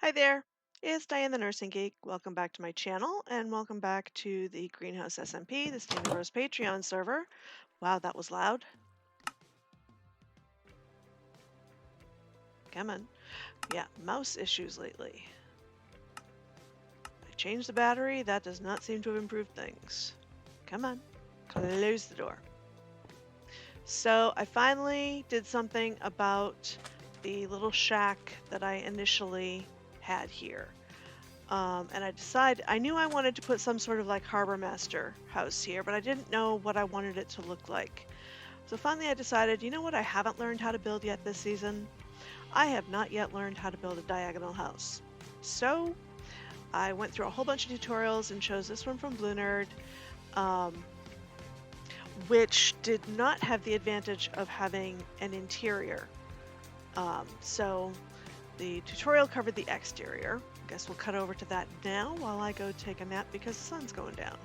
Hi there, it's Diane the Nursing Geek. Welcome back to my channel and welcome back to the Greenhouse SMP, the Standing Rose Patreon server. Wow, that was loud. Come on. Yeah, mouse issues lately. I changed the battery. That does not seem to have improved things. Come on, close the door. So I finally did something about the little shack that I initially had here. And I knew I wanted to put some sort of like harbormaster house here, but I didn't know what I wanted it to look like. So finally I decided, you know what I haven't learned how to build yet this season? I have not yet learned how to build a diagonal house. So I went through a whole bunch of tutorials and chose this one from Blue Nerd, um, which did not have the advantage of having an interior. So the tutorial covered the exterior. Guess we'll cut over to that now while I go take a nap because the sun's going down.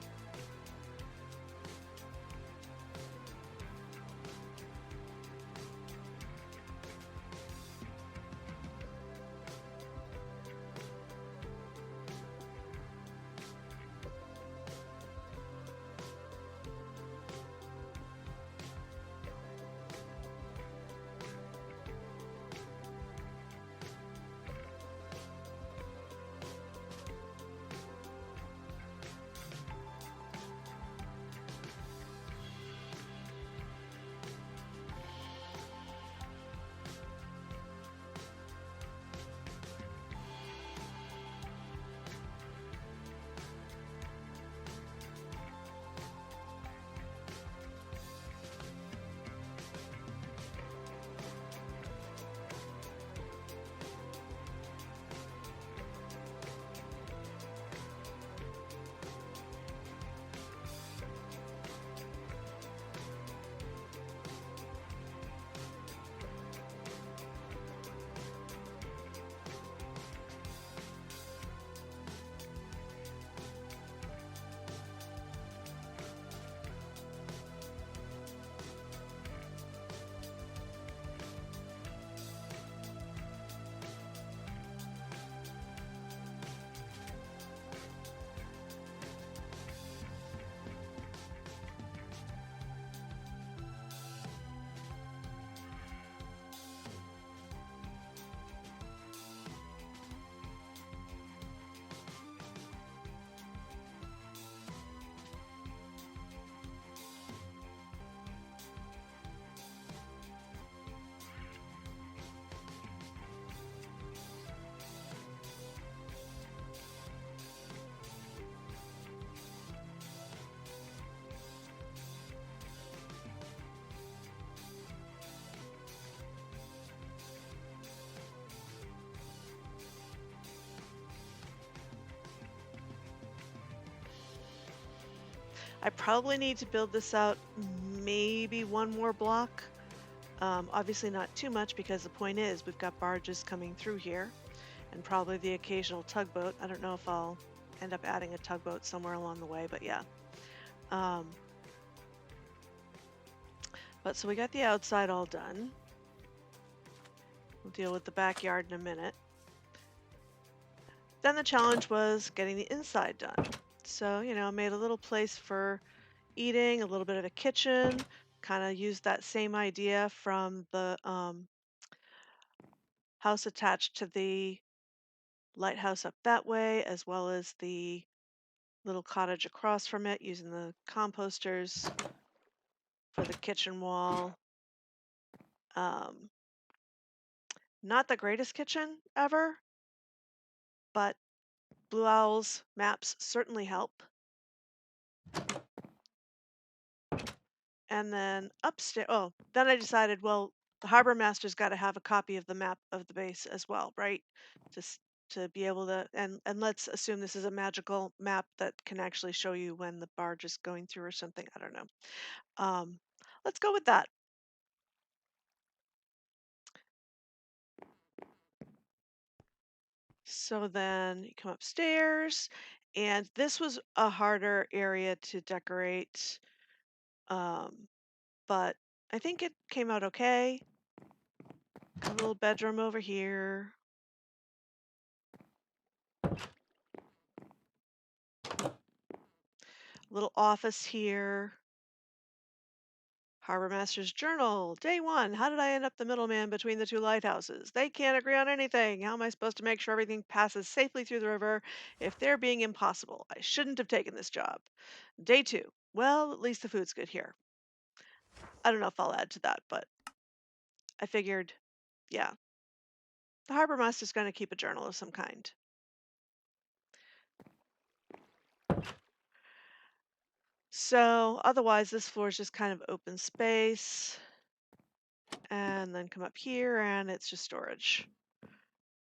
I probably need to build this out maybe one more block. Obviously not too much because the point is we've got barges coming through here and probably the occasional tugboat. I don't know if I'll end up adding a tugboat somewhere along the way, but yeah. Um, but so we got the outside all done. We'll deal with the backyard in a minute. Then the challenge was getting the inside done. So, I made a little place for eating, a little bit of a kitchen, kind of used that same idea from the house attached to the lighthouse up that way, as well as the little cottage across from it, using the composters for the kitchen wall. Um, Not the greatest kitchen ever, but Blue Owl's maps certainly help. And then upstairs, oh, then I decided, well, the harbor master's got to have a copy of the map of the base as well, right? Just to be able to, and let's assume this is a magical map that can actually show you when the barge is going through or something. I don't know. Um, let's go with that. So then you come upstairs, and this was a harder area to decorate, um, but I think it came out okay. Got a little bedroom over here. Little office here. Harbormaster's journal. Day 1. How did I end up the middleman between the two lighthouses? They can't agree on anything. How am I supposed to make sure everything passes safely through the river if they're being impossible? I shouldn't have taken this job. Day 2. Well, at least the food's good here. I don't know if I'll add to that, but I figured, yeah, the harbormaster's going to keep a journal of some kind. So otherwise, this floor is just kind of open space. And then come up here, and it's just storage.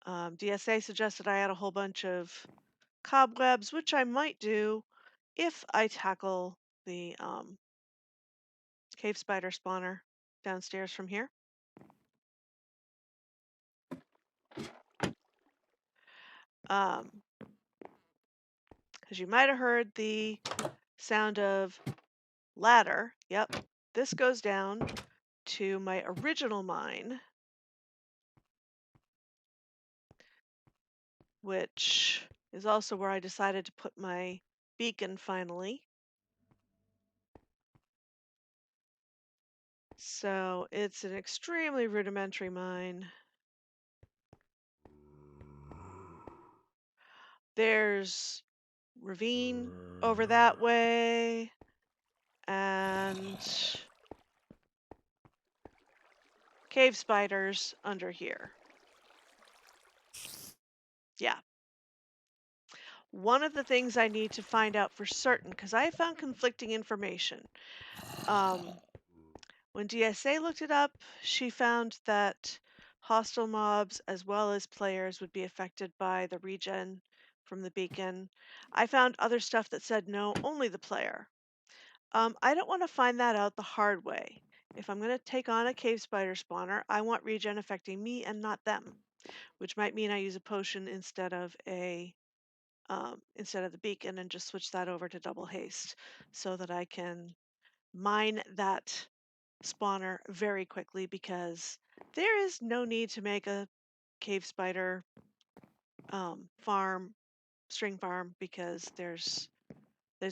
DSA suggested I add a whole bunch of cobwebs, which I might do if I tackle the cave spider spawner downstairs from here. Because you might have heard the sound of ladder. Yep, this goes down to my original mine, which is also where I decided to put my beacon finally. So it's an extremely rudimentary mine. There's ravine over that way, and cave spiders under here. Yeah. One of the things I need to find out for certain, because I found conflicting information. When DSA looked it up, she found that hostile mobs as well as players would be affected by the regen from the beacon. I found other stuff that said no, only the player. I don't want to find that out the hard way. If I'm going to take on a cave spider spawner, I want regen affecting me and not them, which might mean I use a potion instead of the beacon and just switch that over to double haste so that I can mine that spawner very quickly, because there is no need to make a cave spider string farm, because there's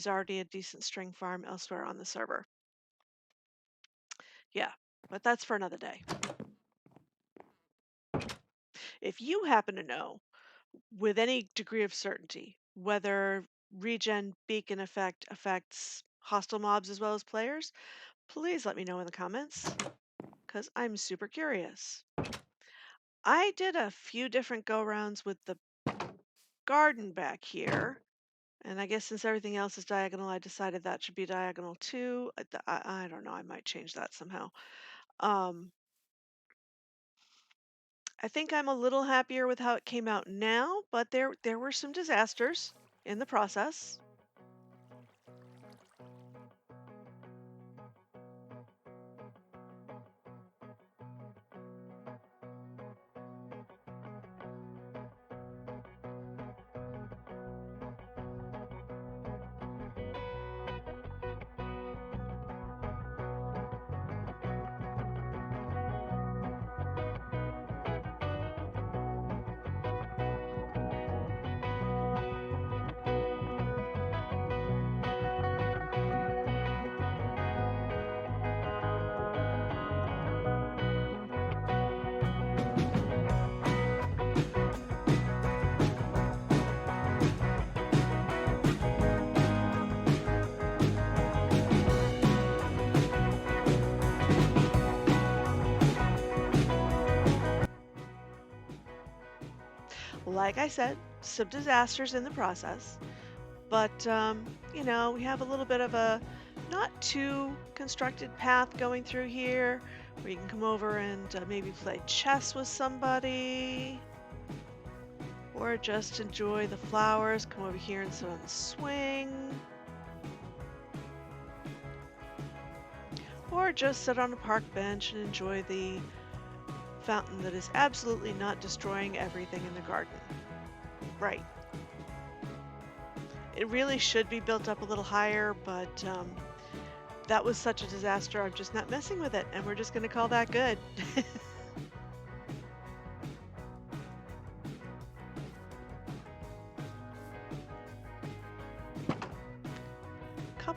already a decent string farm elsewhere on the server. Yeah, but that's for another day. If you happen to know with any degree of certainty whether regen beacon effect affects hostile mobs as well as players, please let me know in the comments, because I'm super curious. I did a few different go-rounds with the garden back here, and I guess since everything else is diagonal, I decided that should be diagonal too. I don't know, I might change that somehow. I think I'm a little happier with how it came out now, but there were some disasters in the process. Like I said, some disasters in the process, but we have a little bit of a not too constructed path going through here where you can come over and maybe play chess with somebody, or just enjoy the flowers, come over here and sit on the swing, or just sit on a park bench and enjoy the fountain that is absolutely not destroying everything in the garden. Right. It really should be built up a little higher, but that was such a disaster, I'm just not messing with it, and we're just going to call that good.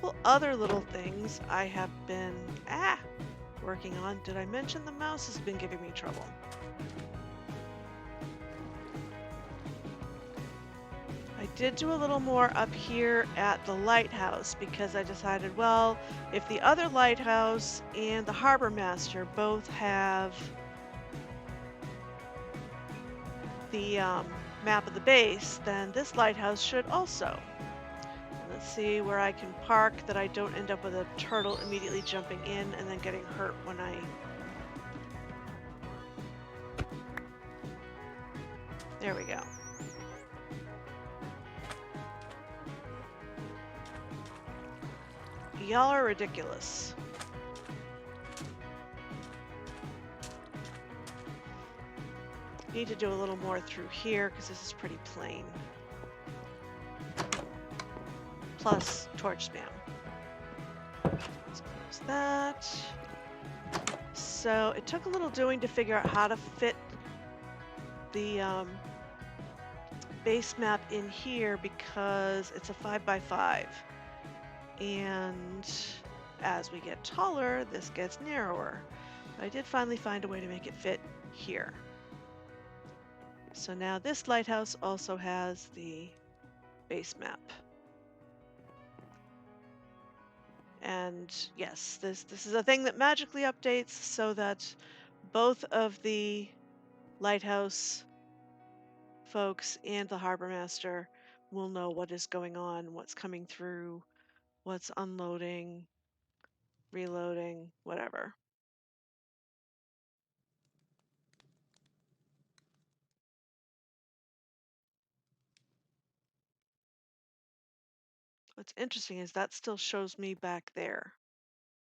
couple other little things I have been working on. Did I mention the mouse has been giving me trouble? I did do a little more up here at the lighthouse because I decided, well, if the other lighthouse and the harbor master both have the map of the base, then this lighthouse should also. Let's see where I can park that I don't end up with a turtle immediately jumping in and then getting hurt when I... There we go. Y'all are ridiculous. Need to do a little more through here because this is pretty plain. Plus torch spam. Let's close that. So it took a little doing to figure out how to fit the base map in here because it's a 5x5. And as we get taller, this gets narrower. But I did finally find a way to make it fit here. So now this lighthouse also has the base map. And yes, this is a thing that magically updates so that both of the lighthouse folks and the harbor master will know what is going on, what's coming through, what's unloading, reloading, whatever. What's interesting is that still shows me back there,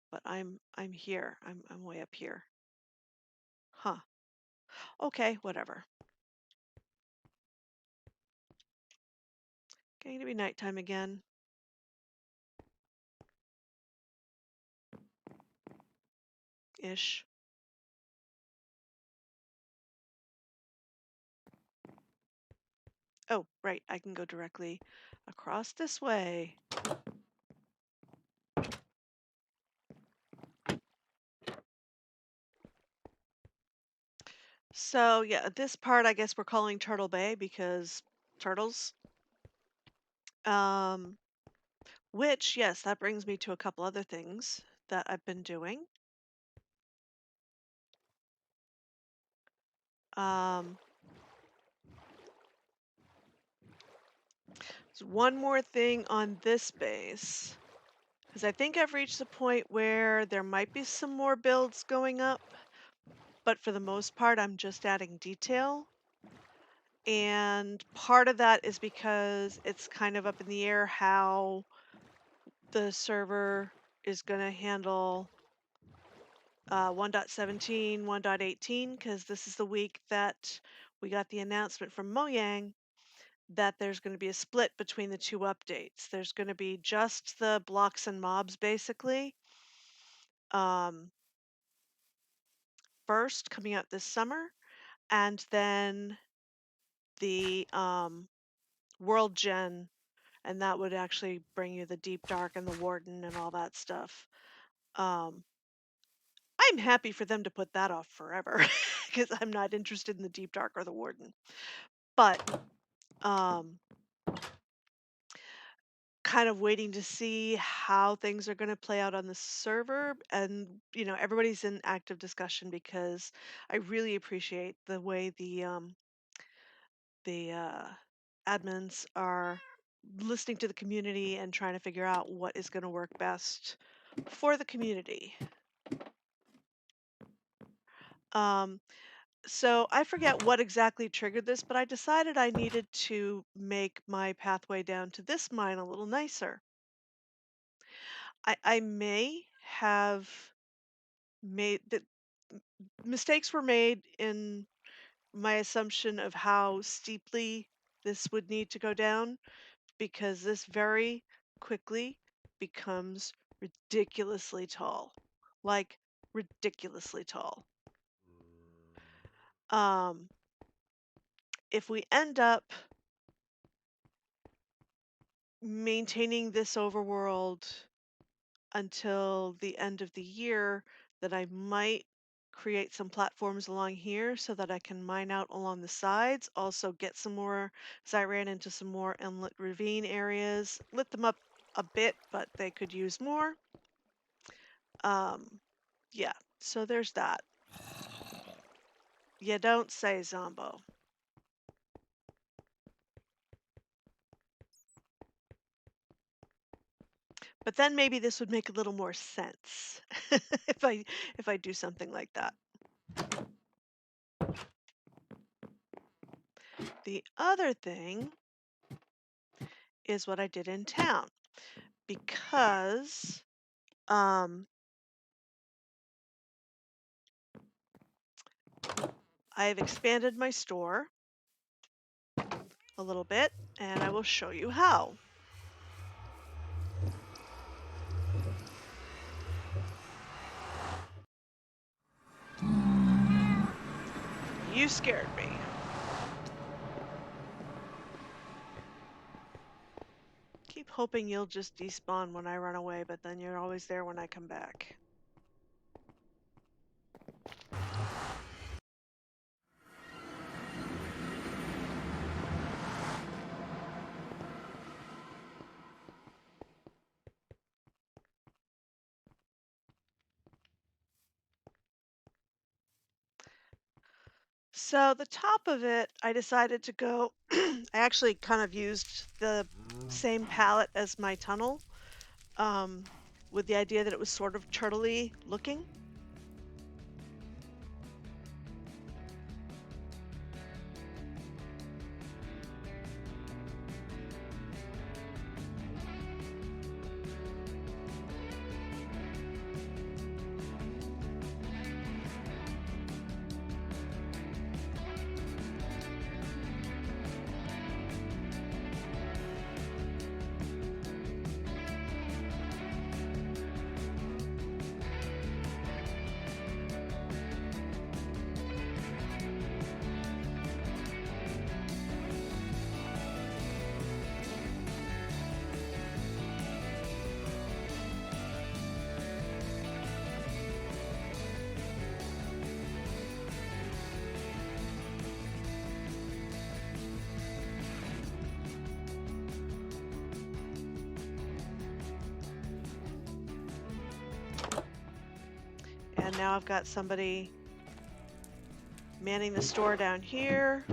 but I'm here. I'm way up here. Huh. Okay, whatever. Getting to be nighttime again. Ish. Oh, right, I can go directly across this way. So yeah, this part I guess we're calling Turtle Bay because turtles. Um, which, yes, that brings me to a couple other things that I've been doing. Um, there's one more thing on this base, because I think I've reached the point where there might be some more builds going up, but for the most part, I'm just adding detail. And part of that is because it's kind of up in the air how the server is going to handle 1.17, 1.18, because this is the week that we got the announcement from Mojang that there's going to be a split between the two updates. There's going to be just the blocks and mobs, basically, um, first coming out this summer, and then the World Gen, and that would actually bring you the Deep Dark and the Warden and all that stuff. Um, I'm happy for them to put that off forever because I'm not interested in the Deep Dark or the Warden. But um, kind of waiting to see how things are going to play out on the server. And, everybody's in active discussion because I really appreciate the way the admins are listening to the community and trying to figure out what is going to work best for the community. Um, so I forget what exactly triggered this, but I decided I needed to make my pathway down to this mine a little nicer. I may have made that mistakes were made in my assumption of how steeply this would need to go down because this very quickly becomes ridiculously tall. Like ridiculously tall. Um, if we end up maintaining this overworld until the end of the year that I might create some platforms along here so that I can mine out along the sides, also get some more, because I ran into some more inlet ravine areas, lit them up a bit, but they could use more. Yeah, so there's that. You don't say, Zombo. But then maybe this would make a little more sense if I do something like that. The other thing is what I did in town because I've expanded my store a little bit and I will show you how. You scared me. Keep hoping you'll just despawn when I run away, but then you're always there when I come back. So the top of it, I decided to go, I actually kind of used the same palette as my tunnel, um, with the idea that it was sort of turtley looking. And now I've got somebody manning the store down here.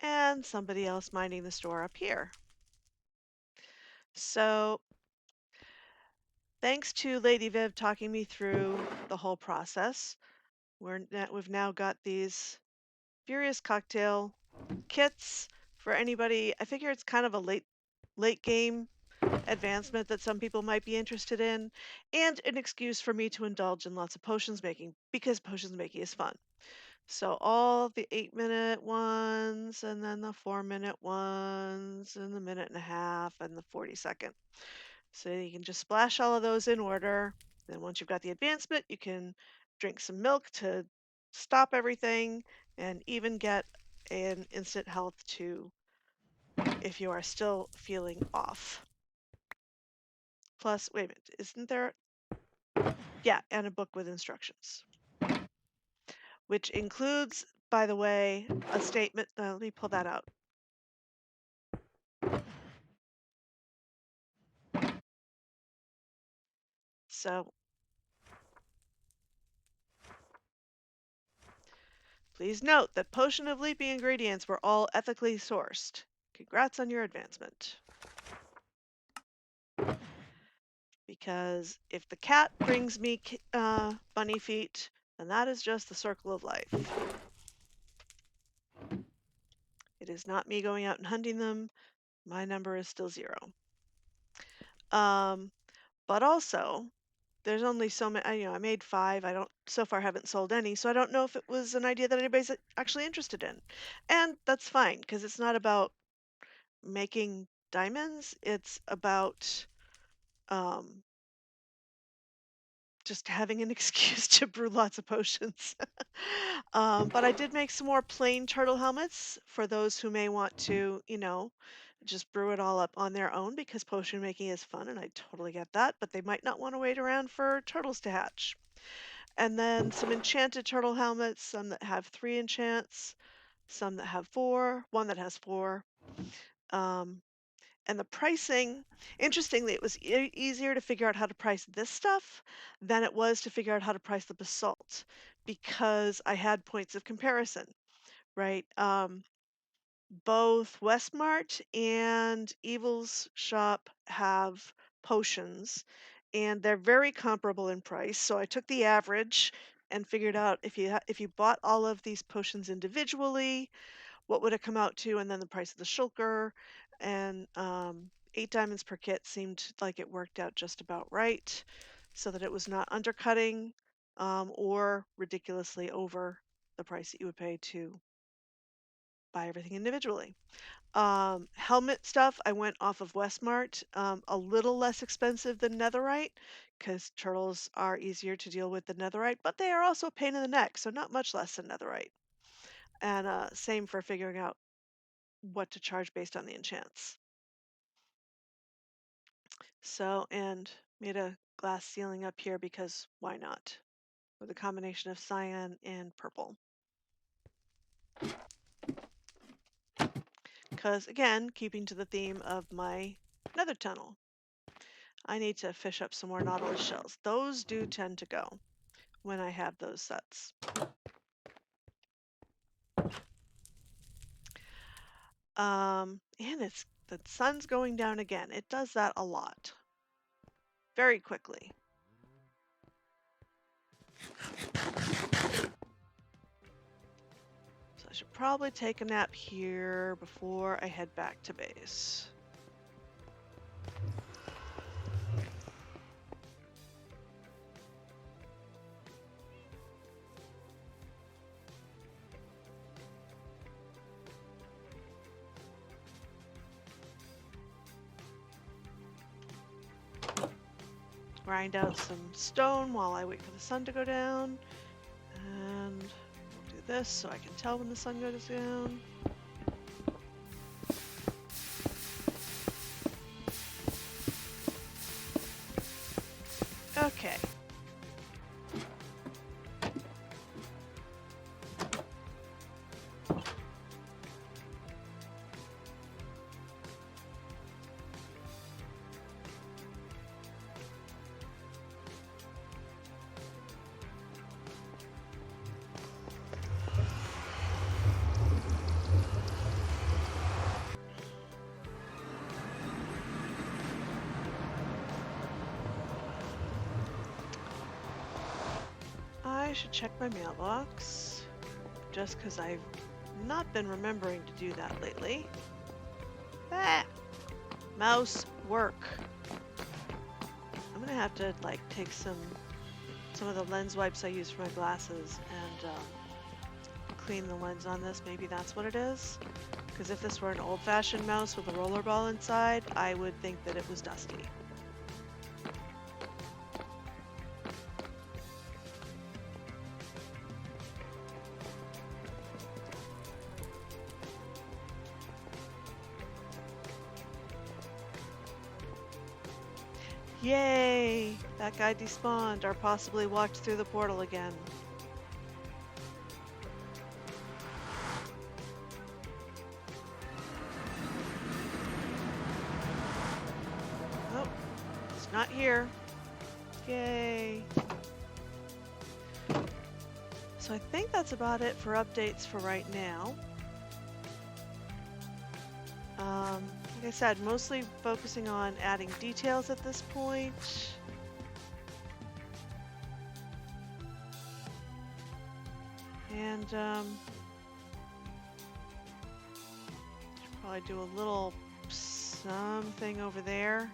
And somebody else minding the store up here. So thanks to Lady Viv talking me through the whole process, we've now got these Furious Cocktail kits for anybody. I figure it's kind of a late game advancement that some people might be interested in, and an excuse for me to indulge in lots of potions making because potions making is fun. So all the 8-minute ones, and then the 4-minute ones, and the minute and a half, and the 40-second. So you can just splash all of those in order. Then once you've got the advancement, you can drink some milk to stop everything and even get an instant health to if you are still feeling off. Plus, wait a minute, isn't there? Yeah, and a book with instructions, which includes, by the way, a statement. Let me pull that out. So please note that Potion of Leaping ingredients were all ethically sourced. Congrats on your advancement. Because if the cat brings me bunny feet, then that is just the circle of life. It is not me going out and hunting them. My number is still 0. But also, there's only so many, I made 5. I don't, so far haven't sold any, so I don't know if it was an idea that anybody's actually interested in. And that's fine, because it's not about making diamonds. It's about just having an excuse to brew lots of potions. But I did make some more plain turtle helmets for those who may want to, just brew it all up on their own because potion making is fun, and I totally get that, but they might not want to wait around for turtles to hatch. And then some enchanted turtle helmets, some that have 3 enchants, some that have 4, one that has 4. Um, and the pricing, interestingly, it was easier to figure out how to price this stuff than it was to figure out how to price the basalt because I had points of comparison, right? Both Westmart and Evil's shop have potions, and they're very comparable in price. So I took the average and figured out if you bought all of these potions individually, what would it come out to, and then the price of the shulker, and 8 diamonds per kit seemed like it worked out just about right, so that it was not undercutting or ridiculously over the price that you would pay to buy everything individually. Helmet stuff, I went off of Westmart, a little less expensive than netherite because turtles are easier to deal with than netherite, but they are also a pain in the neck, so not much less than netherite. And same for figuring out what to charge based on the enchants. So, and made a glass ceiling up here because why not? With a combination of cyan and purple. Because again, keeping to the theme of my nether tunnel, I need to fish up some more nautilus shells. Those do tend to go when I have those sets. And the sun's going down again. It does that a lot. Very quickly. So I should probably take a nap here before I head back to base. Grind out some stone while I wait for the sun to go down. And we'll do this so I can tell when the sun goes down. Okay. I should check my mailbox, just because I've not been remembering to do that lately. Ah! Mouse, work. I'm gonna have to take some of the lens wipes I use for my glasses and clean the lens on this. Maybe that's what it is. Because if this were an old-fashioned mouse with a roller ball inside, I would think that it was dusty. Yay! That guy despawned or possibly walked through the portal again. Oh, it's not here. Yay! So I think that's about it for updates for right now. Like I said, mostly focusing on adding details at this point. And should probably do a little something over there.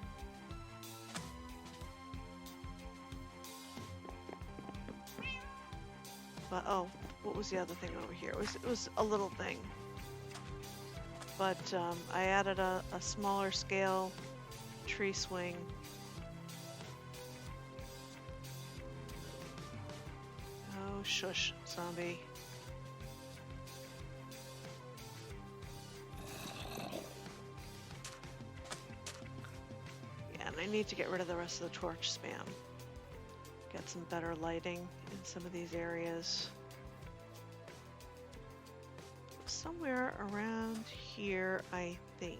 But oh, what was the other thing over here? It was a little thing. But I added a smaller scale tree swing. shush, zombie. Yeah, and I need to get rid of the rest of the torch spam. Get some better lighting in some of these areas. Somewhere around here, I think.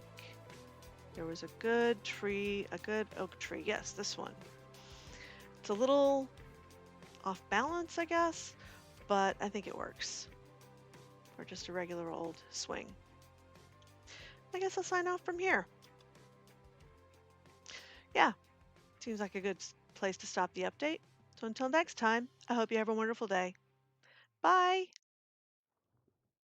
There was a good tree, a good oak tree. Yes, this one. It's a little off balance, I guess, but I think it works for just a regular old swing. I guess I'll sign off from here. Yeah, seems like a good place to stop the update. So until next time, I hope you have a wonderful day. Bye.